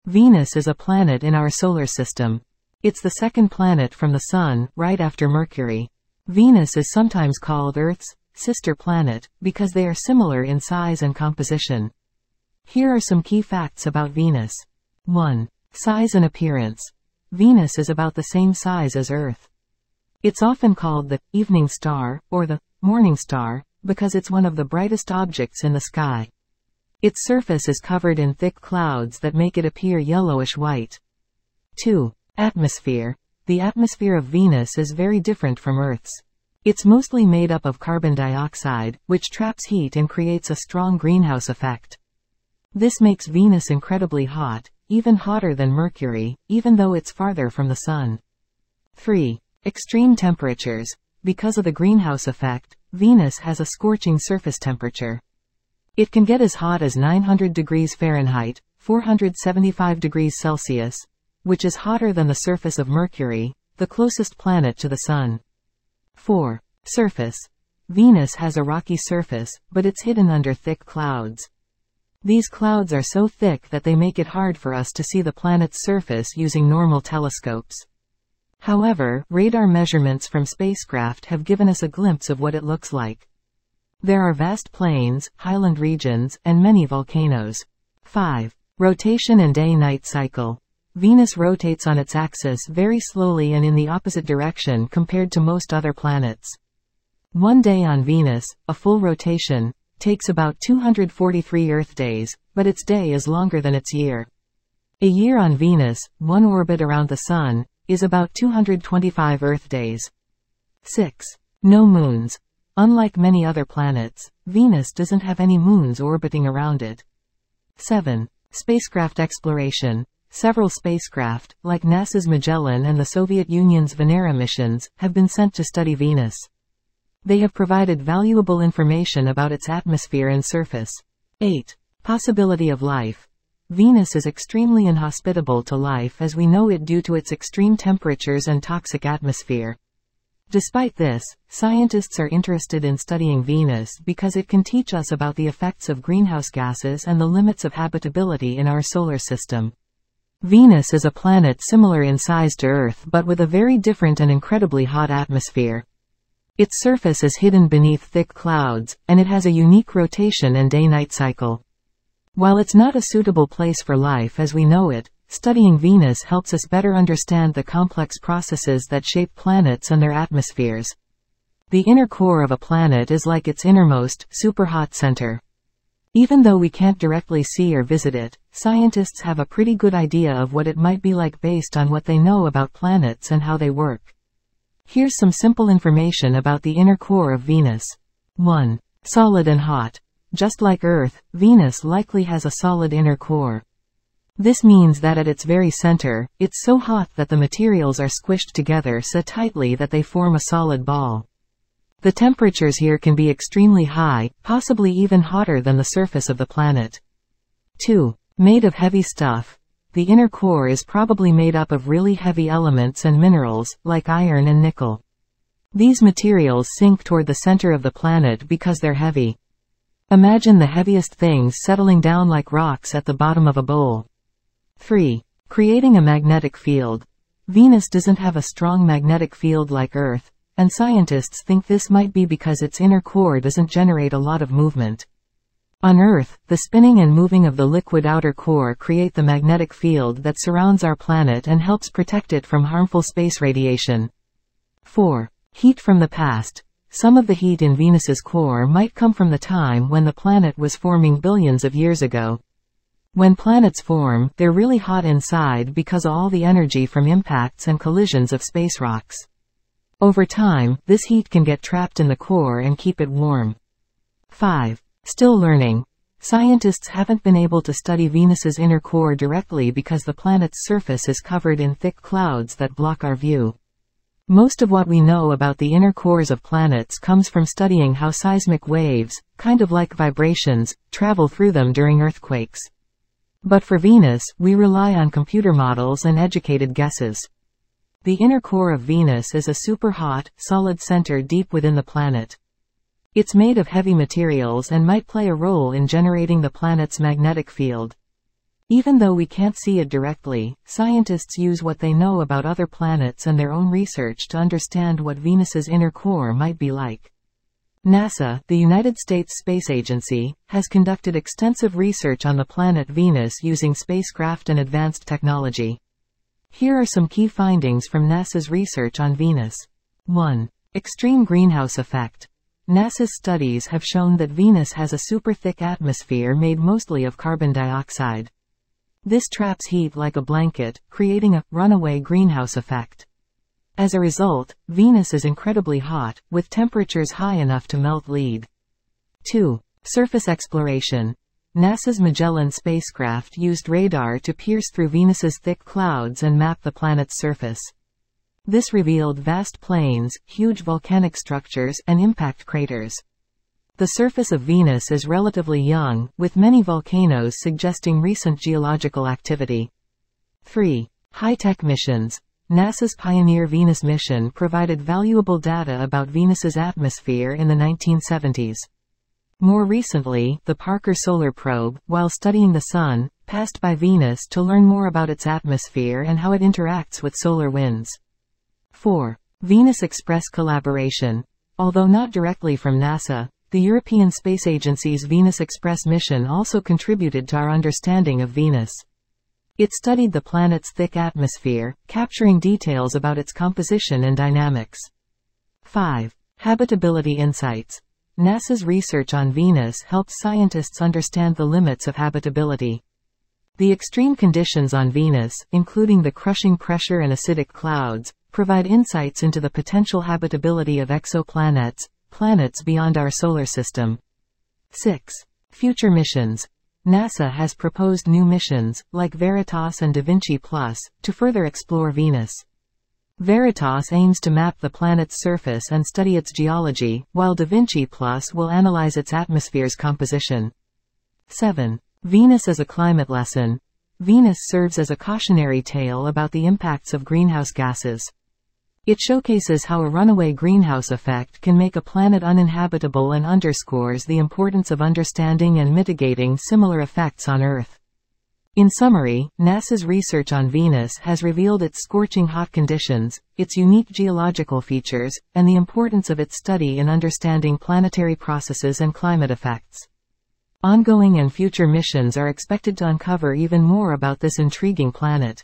Venus is a planet in our solar system. It's the second planet from the Sun, right after Mercury. Venus is sometimes called Earth's sister planet, because they are similar in size and composition. Here are some key facts about Venus. 1. Size and appearance. Venus is about the same size as Earth. It's often called the evening star, or the morning star, because it's one of the brightest objects in the sky. Its surface is covered in thick clouds that make it appear yellowish-white. 2. Atmosphere. The atmosphere of Venus is very different from Earth's. It's mostly made up of carbon dioxide, which traps heat and creates a strong greenhouse effect. This makes Venus incredibly hot, even hotter than Mercury, even though it's farther from the Sun. 3. Extreme temperatures. Because of the greenhouse effect, Venus has a scorching surface temperature. It can get as hot as 900 degrees Fahrenheit, 475 degrees Celsius, which is hotter than the surface of Mercury, the closest planet to the Sun. 4. Surface. Venus has a rocky surface, but it's hidden under thick clouds. These clouds are so thick that they make it hard for us to see the planet's surface using normal telescopes. However, radar measurements from spacecraft have given us a glimpse of what it looks like. There are vast plains, highland regions, and many volcanoes. 5. Rotation and day-night cycle. Venus rotates on its axis very slowly and in the opposite direction compared to most other planets. One day on Venus, a full rotation, takes about 243 Earth days, but its day is longer than its year. A year on Venus, one orbit around the Sun, is about 225 Earth days. 6. No moons. Unlike many other planets, Venus doesn't have any moons orbiting around it. 7. Spacecraft exploration. Several spacecraft, like NASA's Magellan and the Soviet Union's Venera missions, have been sent to study Venus. They have provided valuable information about its atmosphere and surface. 8. Possibility of life. Venus is extremely inhospitable to life as we know it due to its extreme temperatures and toxic atmosphere. Despite this, scientists are interested in studying Venus because it can teach us about the effects of greenhouse gases and the limits of habitability in our solar system. Venus is a planet similar in size to Earth but with a very different and incredibly hot atmosphere. Its surface is hidden beneath thick clouds, and it has a unique rotation and day-night cycle. While it's not a suitable place for life as we know it, studying Venus helps us better understand the complex processes that shape planets and their atmospheres. The inner core of a planet is like its innermost, super-hot center. Even though we can't directly see or visit it, scientists have a pretty good idea of what it might be like based on what they know about planets and how they work. Here's some simple information about the inner core of Venus. 1. Solid and hot. Just like Earth, Venus likely has a solid inner core. This means that at its very center, it's so hot that the materials are squished together so tightly that they form a solid ball. The temperatures here can be extremely high, possibly even hotter than the surface of the planet. 2. Made of heavy stuff. The inner core is probably made up of really heavy elements and minerals, like iron and nickel. These materials sink toward the center of the planet because they're heavy. Imagine the heaviest things settling down like rocks at the bottom of a bowl. 3. Creating a magnetic field. Venus doesn't have a strong magnetic field like Earth, and scientists think this might be because its inner core doesn't generate a lot of movement. On Earth, the spinning and moving of the liquid outer core create the magnetic field that surrounds our planet and helps protect it from harmful space radiation. 4. Heat from the past. Some of the heat in Venus's core might come from the time when the planet was forming billions of years ago. When planets form, they're really hot inside because of all the energy from impacts and collisions of space rocks. Over time, this heat can get trapped in the core and keep it warm. 5. Still learning. Scientists haven't been able to study Venus's inner core directly because the planet's surface is covered in thick clouds that block our view. Most of what we know about the inner cores of planets comes from studying how seismic waves, kind of like vibrations, travel through them during earthquakes. But for Venus, we rely on computer models and educated guesses. The inner core of Venus is a super-hot, solid center deep within the planet. It's made of heavy materials and might play a role in generating the planet's magnetic field. Even though we can't see it directly, scientists use what they know about other planets and their own research to understand what Venus's inner core might be like. NASA, the United States Space Agency, has conducted extensive research on the planet Venus using spacecraft and advanced technology. Here are some key findings from NASA's research on Venus. 1. Extreme greenhouse effect. NASA's studies have shown that Venus has a super thick atmosphere made mostly of carbon dioxide. This traps heat like a blanket, creating a runaway greenhouse effect. As a result, Venus is incredibly hot, with temperatures high enough to melt lead. 2. Surface exploration. NASA's Magellan spacecraft used radar to pierce through Venus's thick clouds and map the planet's surface. This revealed vast plains, huge volcanic structures, and impact craters. The surface of Venus is relatively young, with many volcanoes suggesting recent geological activity. 3. High-tech missions. NASA's Pioneer Venus mission provided valuable data about Venus's atmosphere in the 1970s. More recently, the Parker Solar Probe, while studying the Sun, passed by Venus to learn more about its atmosphere and how it interacts with solar winds. 4. Venus Express collaboration. Although not directly from NASA, the European Space Agency's Venus Express mission also contributed to our understanding of Venus. It studied the planet's thick atmosphere, capturing details about its composition and dynamics. 5. Habitability insights. NASA's research on Venus helps scientists understand the limits of habitability. The extreme conditions on Venus, including the crushing pressure and acidic clouds, provide insights into the potential habitability of exoplanets, planets beyond our solar system. 6. Future missions. NASA has proposed new missions, like Veritas and Da Vinci Plus, to further explore Venus. Veritas aims to map the planet's surface and study its geology, while Da Vinci Plus will analyze its atmosphere's composition. 7. Venus as a climate lesson. Venus serves as a cautionary tale about the impacts of greenhouse gases. It showcases how a runaway greenhouse effect can make a planet uninhabitable and underscores the importance of understanding and mitigating similar effects on Earth. In summary, NASA's research on Venus has revealed its scorching hot conditions, its unique geological features, and the importance of its study in understanding planetary processes and climate effects. Ongoing and future missions are expected to uncover even more about this intriguing planet.